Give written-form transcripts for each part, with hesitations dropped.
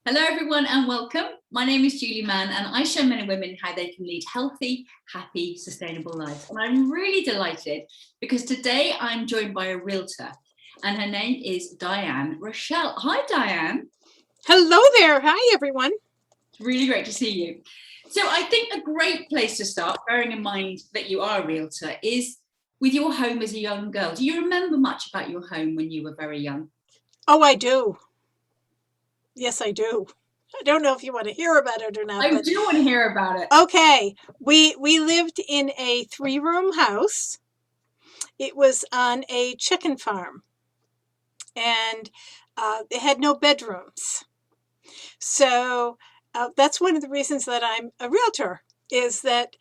Hello, everyone, and welcome. My name is Julie Mann, and I show men and women how they can lead healthy, happy, sustainable lives. And I'm really delighted because today I'm joined by a realtor, and her name is Dianne Rechel. Hi, Dianne. Hello there. Hi, everyone. It's really great to see you. So I think a great place to start, bearing in mind that you are a realtor, is with your home as a young girl. Do you remember much about your home when you were very young? Oh, I do. Yes, I do. I don't know if you want to hear about it or not. I do want to hear about it. Okay. We lived in a 3-room house. It was on a chicken farm, and it had no bedrooms. So that's one of the reasons that I'm a realtor, is that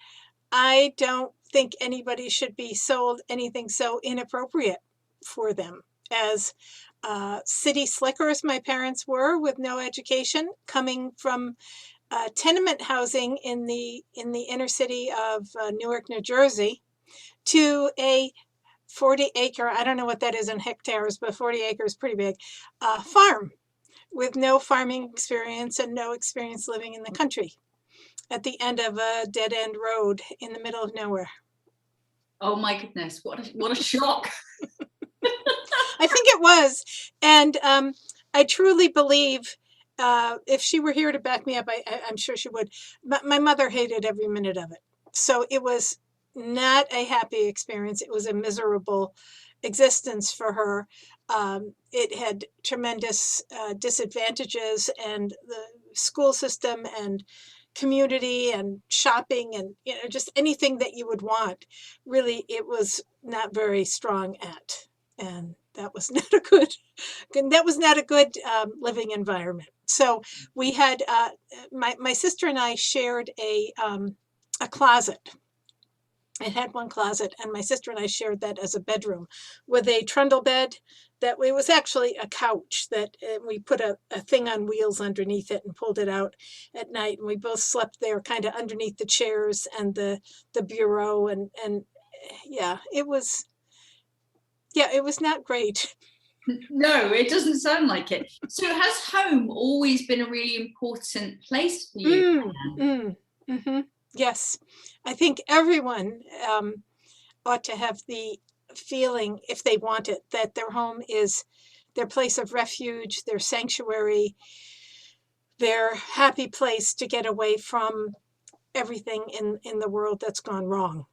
I don't think anybody should be sold anything so inappropriate for them as city slickers my parents were, with no education, coming from tenement housing in the inner city of Newark, New Jersey, to a 40-acre, I don't know what that is in hectares, but 40 acres, pretty big, farm with no farming experience and no experience living in the country at the end of a dead-end road in the middle of nowhere. Oh my goodness, what a shock. I think it was. And I truly believe, if she were here to back me up, I'm sure she would. But my mother hated every minute of it. So it was not a happy experience. It was a miserable existence for her. It had tremendous disadvantages, and the school system and community and shopping and just anything that you would want, really it was not very strong at. And that was not a good living environment. So we had my sister and I shared a closet. It had one closet, and my sister and I shared that as a bedroom with a trundle bed. That it was actually a couch that we put a thing on wheels underneath it and pulled it out at night, and we both slept there, kind of underneath the chairs and the bureau, and yeah, it was not great. No, it doesn't sound like it. So has home always been a really important place for you? Yes, I think everyone ought to have the feeling, if they want it, that their home is their place of refuge, their sanctuary, their happy place to get away from everything in the world that's gone wrong.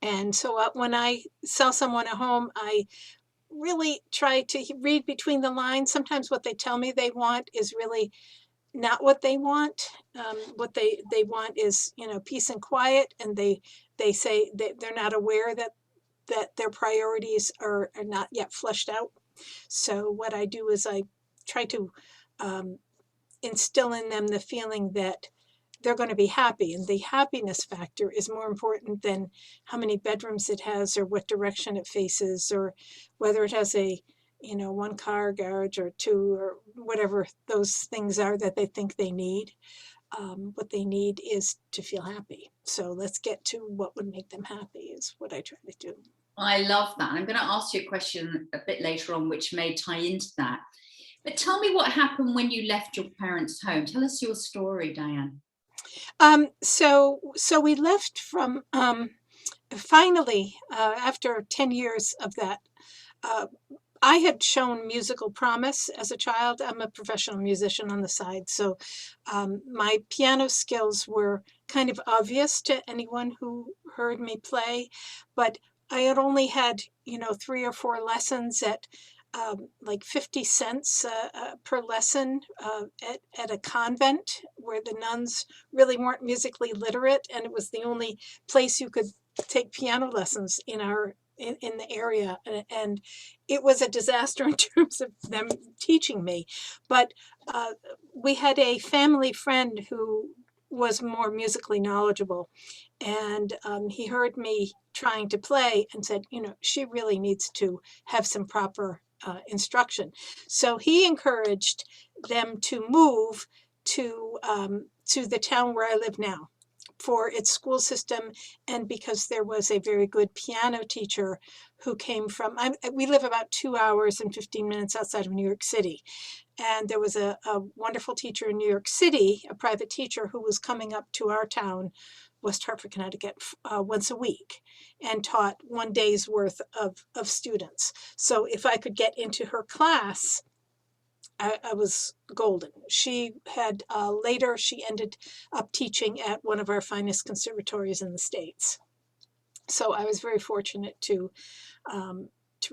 And so when I sell someone a home, I really try to read between the lines. Sometimes what they tell me they want is really not what they want. What they want is, peace and quiet, and they say that they're not aware that their priorities are not yet fleshed out. So what I do is I try to instill in them the feeling that they're going to be happy, and the happiness factor is more important than how many bedrooms it has, or what direction it faces, or whether it has a one car garage or two, or whatever those things are that they think they need. What they need is to feel happy. So let's get to what would make them happy, is what I try to do. I love that. I'm going to ask you a question a bit later on, which may tie into that. But tell me what happened when you left your parents' home. Tell us your story, Dianne. So we left from, finally, after 10 years of that. I had shown musical promise as a child. I'm a professional musician on the side, so my piano skills were kind of obvious to anyone who heard me play, but I had only had 3 or 4 lessons at like 50 cents per lesson at a convent where the nuns really weren't musically literate, and it was the only place you could take piano lessons in the area, and it was a disaster in terms of them teaching me. But we had a family friend who was more musically knowledgeable, and he heard me trying to play and said, she really needs to have some proper instruction. So he encouraged them to move to the town where I live now, for its school system, and because there was a very good piano teacher who came from, we live about 2 hours and 15 minutes outside of New York City. And there was a wonderful teacher in New York City, a private teacher who was coming up to our town, West Hartford, Connecticut, once a week and taught 1 day's worth of students. So if I could get into her class, I was golden. She had later, she ended up teaching at one of our finest conservatories in the States. So I was very fortunate to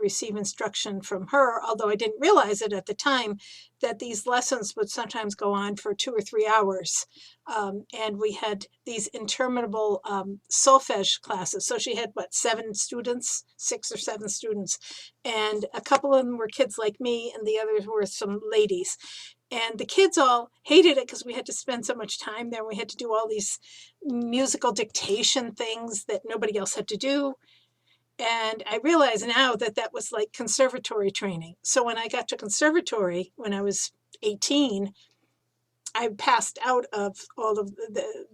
receive instruction from her, although I didn't realize it at the time, that these lessons would sometimes go on for 2 or 3 hours. And we had these interminable solfege classes. So she had, what, 7 students, 6 or 7 students. And a couple of them were kids like me, and the others were some ladies. And the kids all hated it because we had to spend so much time there. We had to do all these musical dictation things that nobody else had to do. And I realize now that that was like conservatory training. So when I got to conservatory, when I was 18, I passed out of all of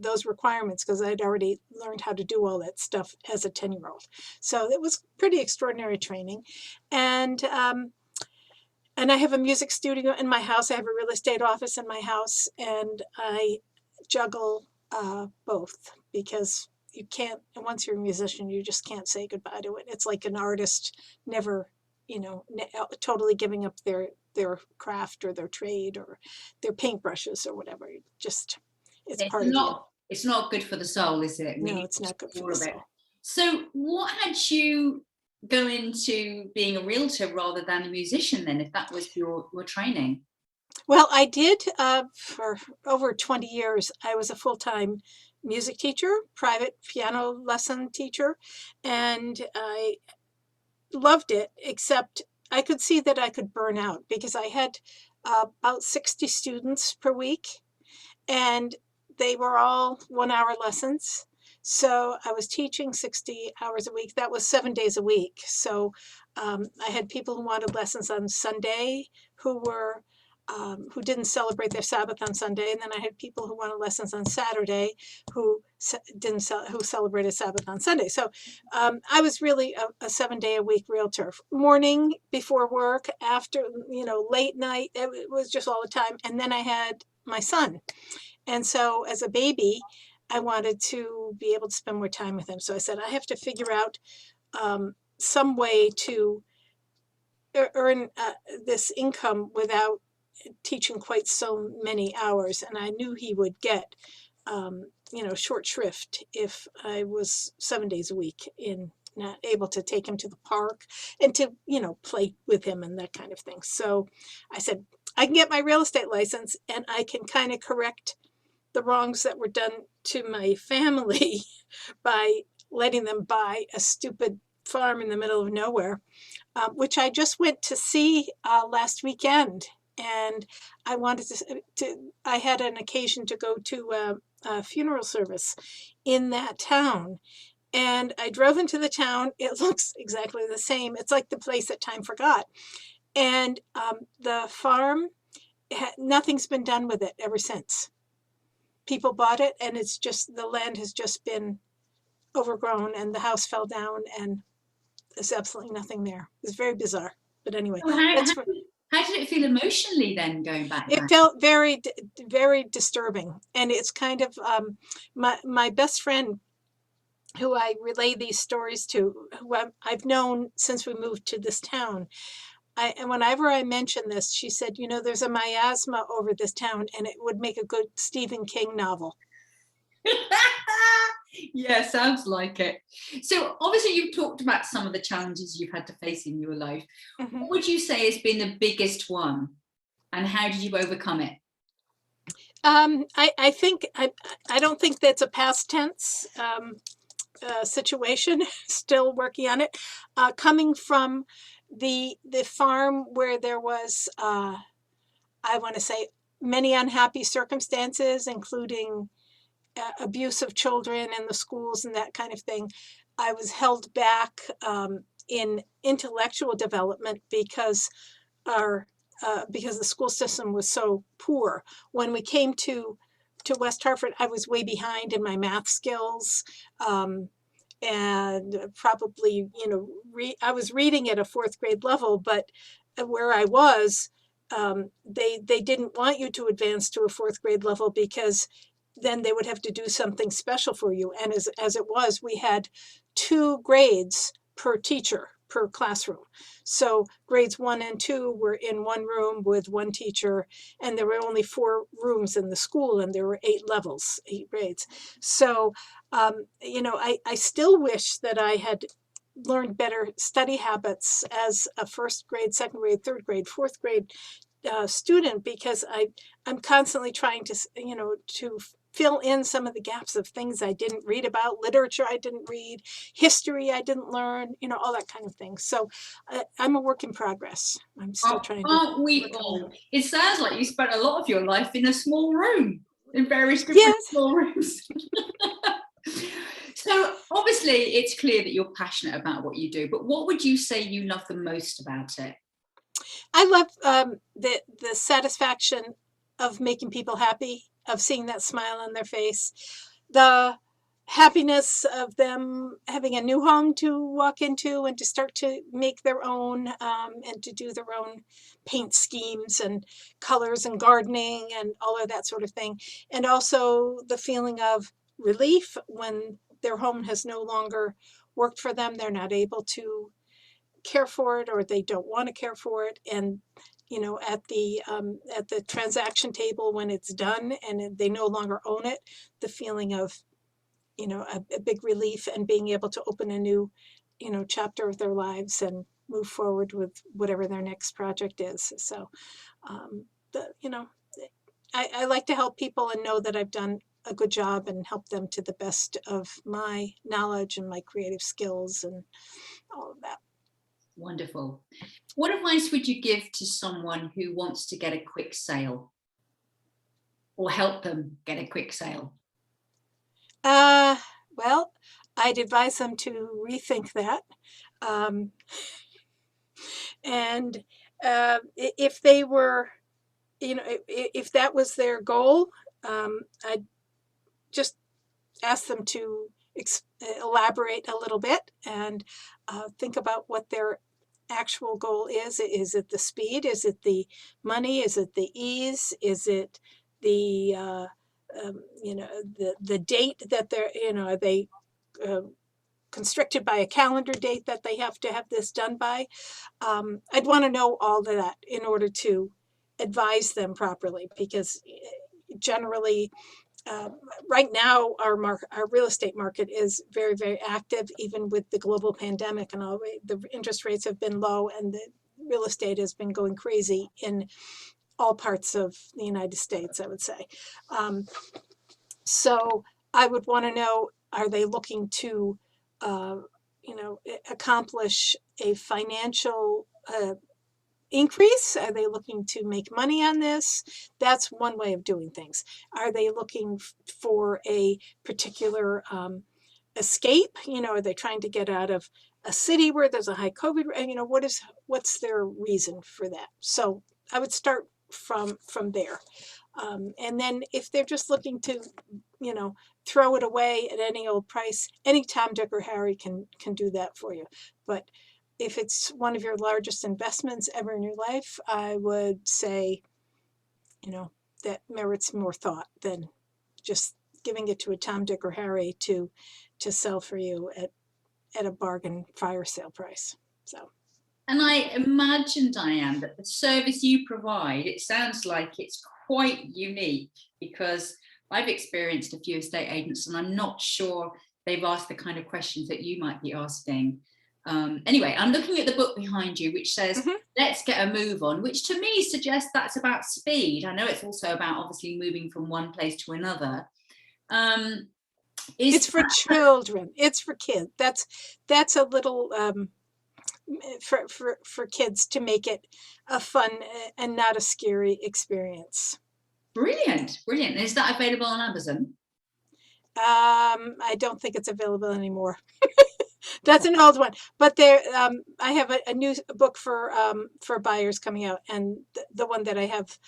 those requirements because I'd already learned how to do all that stuff as a 10-year-old. So it was pretty extraordinary training. And I have a music studio in my house. I have a real estate office in my house, and I juggle both because you can't, and once you're a musician, you just can't say goodbye to it. It's like an artist never, totally giving up their craft or their trade or their paintbrushes or whatever. It's part of you. It's not good for the soul, is it? No, it's not good for the soul. So what had you go into being a realtor rather than a musician then, if that was your training? Well, I did for over 20 years. I was a full-time music teacher, private piano lesson teacher, and I loved it, except I could see that I could burn out because I had about 60 students per week, and they were all 1-hour lessons. So I was teaching 60 hours a week. That was 7 days a week. So I had people who wanted lessons on Sunday who didn't celebrate their Sabbath on Sunday, and then I had people who wanted lessons on Saturday who celebrated Sabbath on Sunday. So I was really a 7-day-a-week realtor. Morning, before work, after, late night, it was just all the time. And then I had my son. And so as a baby, I wanted to be able to spend more time with him. So I said, I have to figure out some way to earn this income without teaching quite so many hours. And I knew he would get, short shrift if I was 7 days a week not able to take him to the park and to, play with him and that kind of thing. So I said, I can get my real estate license and I can kind of correct the wrongs that were done to my family by letting them buy a stupid farm in the middle of nowhere, which I just went to see last weekend. And I wanted I had an occasion to go to a funeral service in that town. And I drove into the town. It looks exactly the same. It's like the place that time forgot. And the farm, nothing's been done with it ever since. People bought it, and it's just, the land has just been overgrown, and the house fell down, and there's absolutely nothing there. It's very bizarre. But anyway, So how did it feel emotionally then, going back it there? felt very, very disturbing. And it's kind of my best friend, who I relay these stories to, who I've known since we moved to this town. And whenever I mention this, she said, there's a miasma over this town, and it would make a good Stephen King novel. Yeah, sounds like it. So obviously you've talked about some of the challenges you've had to face in your life. Mm-hmm. What would you say has been the biggest one, and how did you overcome it? I think I don't think that's a past tense situation. Still working on it. Coming from the farm where there was, I want to say, many unhappy circumstances, including abuse of children in the schools and that kind of thing. I was held back in intellectual development because the school system was so poor. When we came to West Hartford, I was way behind in my math skills. And probably, I was reading at a 4th grade level, but where I was, they didn't want you to advance to a fourth grade level because then they would have to do something special for you. And as it was, we had 2 grades per teacher per classroom. So grades 1 and 2 were in one room with one teacher, and there were only 4 rooms in the school, and there were 8 levels, 8 grades. So, I still wish that I had learned better study habits as a first grade, second grade, third grade, fourth grade student, because I'm constantly trying to to fill in some of the gaps of things I didn't read about, literature I didn't read, history I didn't learn, all that kind of thing. So I'm a work in progress. I'm still Oh, trying to aren't we work on that. all? It sounds like you spent a lot of your life in a small room, in various different Yes, small rooms. So obviously it's clear that you're passionate about what you do, but what would you say you love the most about it? I love the satisfaction of making people happy, of seeing that smile on their face, the happiness of them having a new home to walk into and to start to make their own, and to do their own paint schemes and colors and gardening and all of that sort of thing. And also the feeling of relief when their home has no longer worked for them. They're not able to care for it, or they don't want to care for it, and at the transaction table when it's done and they no longer own it, the feeling of a big relief and being able to open a new chapter of their lives and move forward with whatever their next project is. So the I like to help people and know that I've done a good job and help them to the best of my knowledge and my creative skills and all of that. Wonderful. What advice would you give to someone who wants to get a quick sale or help them get a quick sale? Uh, well, I'd advise them to rethink that. Um, and if they were, if that was their goal, I'd just ask them to elaborate a little bit and think about what their actual goal is. Is it the speed? Is it the money? Is it the ease? Is it the the date that they're are they uh, constricted by a calendar date that they have to have this done by? I'd want to know all of that in order to advise them properly, because generally um, right now our real estate market is very, very active, even with the global pandemic and all. The interest rates have been low, and the real estate has been going crazy in all parts of the United States, I would say. um, so I would want to know, are they looking to uh, accomplish a financial increase? Are they looking to make money on this? That's one way of doing things. Are they looking for a particular escape? Are they trying to get out of a city where there's a high COVID? What's their reason for that? So I would start from there. And then if they're just looking to, you know, throw it away at any old price, any Tom, Dick, or Harry can do that for you. But if it's one of your largest investments ever in your life, I would say, you know, that merits more thought than just giving it to a Tom, Dick, or Harry to sell for you at a bargain fire sale price. So. And I imagine, Diane, that the service you provide, it sounds like it's quite unique, because I've experienced a few estate agents and I'm not sure they've asked the kind of questions that you might be asking. Anyway, I'm looking at the book behind you, which says, Mhm. let's get a move on, which to me suggests that's about speed. I know it's also about obviously moving from one place to another. It's Is for children. It's for kids. That's a little for kids, to make it a fun and not a scary experience. brilliant, brilliant. Is that available on Amazon? I don't think it's available anymore. That's an old one, but there. I have a new book for buyers coming out, and the one that I have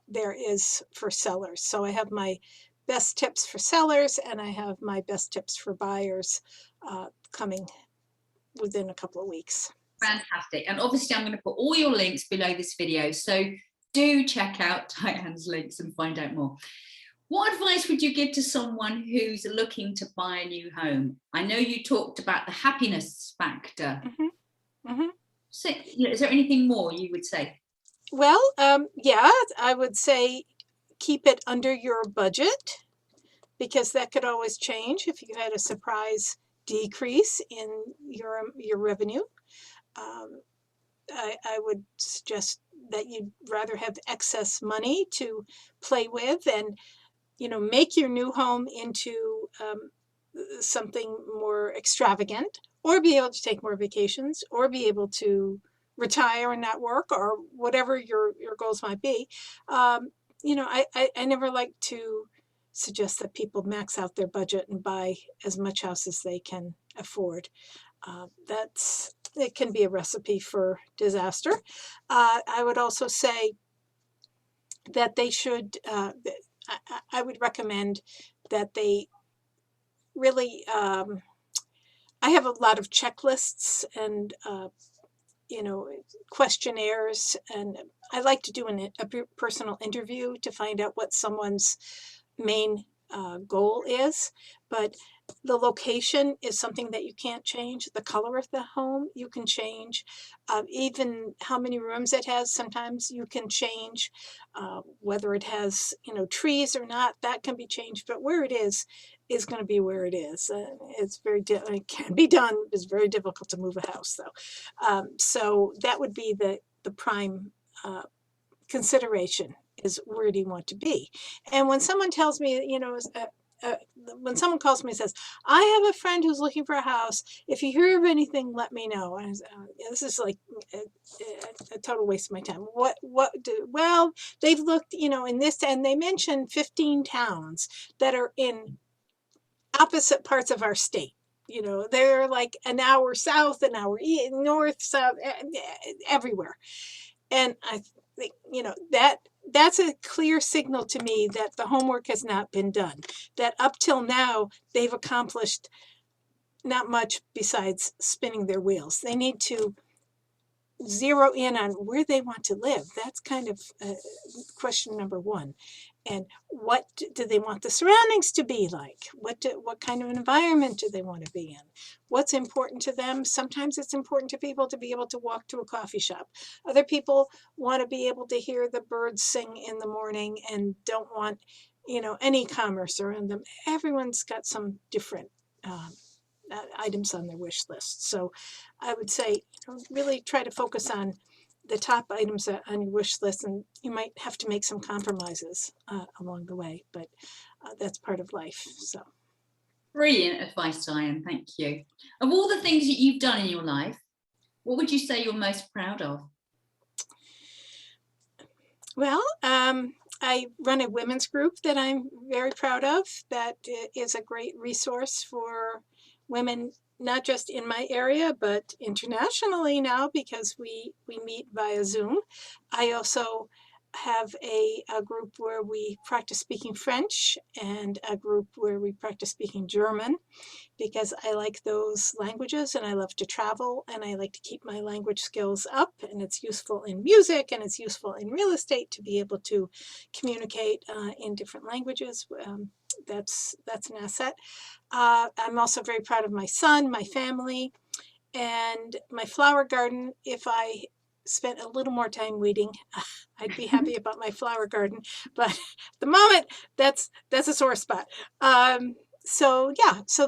there is for sellers. So I have my best tips for sellers, and I have my best tips for buyers coming within a couple of weeks. Fantastic. And obviously I'm going to put all your links below this video. So do check out Dianne's links and find out more. What advice would you give to someone who's looking to buy a new home? I know you talked about the happiness factor. So, is there anything more you would say? Well, yeah, I would say keep it under your budget, because that could always change if you had a surprise decrease in your revenue. I would suggest that you'd rather have excess money to play with, and make your new home into something more extravagant, or be able to take more vacations, or be able to retire and not work, or whatever your goals might be. I never like to suggest that people max out their budget and buy as much house as they can afford. It can be a recipe for disaster. I would also say that they should, I would recommend that they really, I have a lot of checklists and, questionnaires, and I like to do a personal interview to find out what someone's main goal is. But the location is something that you can't change. The color of the home you can change. Even how many rooms it has, sometimes you can change. Whether it has trees or not, that can be changed. But where it is going to be where it is. It can be done. It's very difficult to move a house, though. So that would be the prime consideration, is where do you want to be. And when someone tells me, when someone calls me and says, I have a friend who's looking for a house, if you hear of anything, let me know. And this is like a total waste of my time. Well, they've looked, in this, and they mentioned 15 towns that are in opposite parts of our state. They're like an hour south, an hour north, south, everywhere. And I think, that's a clear signal to me that the homework has not been done, that up till now, they've accomplished not much besides spinning their wheels. They need to zero in on where they want to live. That's kind of question number one. And what do they want the surroundings to be like? What kind of environment do they want to be in? What's important to them? Sometimes it's important to people to be able to walk to a coffee shop. Other people want to be able to hear the birds sing in the morning and don't want, any commerce around them. Everyone's got some different items on their wish list. So I would say, really try to focus on the top items on your wish list, and you might have to make some compromises along the way, but that's part of life. So, brilliant advice, Dianne. Thank you. Of all the things that you've done in your life, what would you say you're most proud of? Well, I run a women's group that I'm very proud of. That is a great resource for women, not just in my area, but internationally now, because we meet via Zoom. I also have a group where we practice speaking French, and a group where we practice speaking German, because I like those languages and I love to travel and I like to keep my language skills up, and it's useful in music and it's useful in real estate to be able to communicate in different languages. That's an asset. I'm also very proud of my son, my family, and my flower garden. If I spent a little more time weeding, I'd be happy about my flower garden. But at the moment, that's a sore spot. So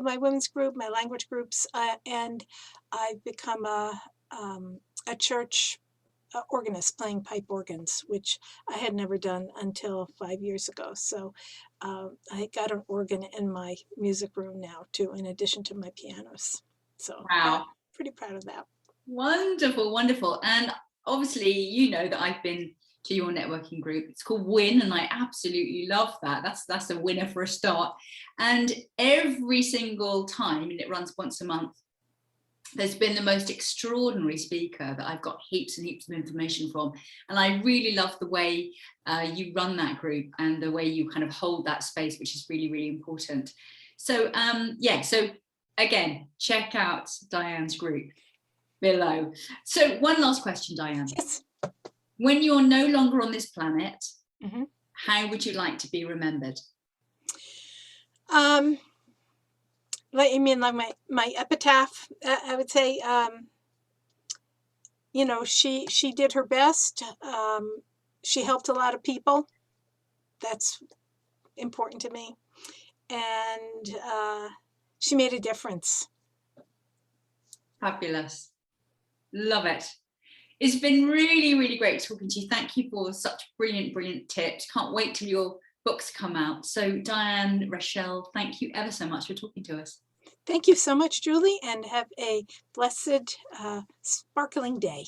my women's group, my language groups, and I've become a church organist, playing pipe organs, which I had never done until 5 years ago. So I got an organ in my music room now too, in addition to my pianos. So Wow. Pretty proud of that. Wonderful, wonderful. And obviously, you know that I've been to your networking group. It's called WWIN, and I absolutely love that. That's a winner for a start. And every single time, and it runs once a month, there's been the most extraordinary speaker that I've got heaps and heaps of information from. And I really love the way you run that group and the way you kind of hold that space, which is really, really important. So so again, check out Dianne's group. below. So one last question, Dianne. Yes. When you're no longer on this planet, Mhm. how would you like to be remembered? Like, you mean like my epitaph? I would say, you know, she did her best. She helped a lot of people. That's important to me, and she made a difference. Fabulous. Love it. It's been really, really great talking to you. Thank you for such brilliant, brilliant tips. Can't wait till your books come out. So Dianne Rechel, thank you ever so much for talking to us. Thank you so much, Julie, and have a blessed, sparkling day.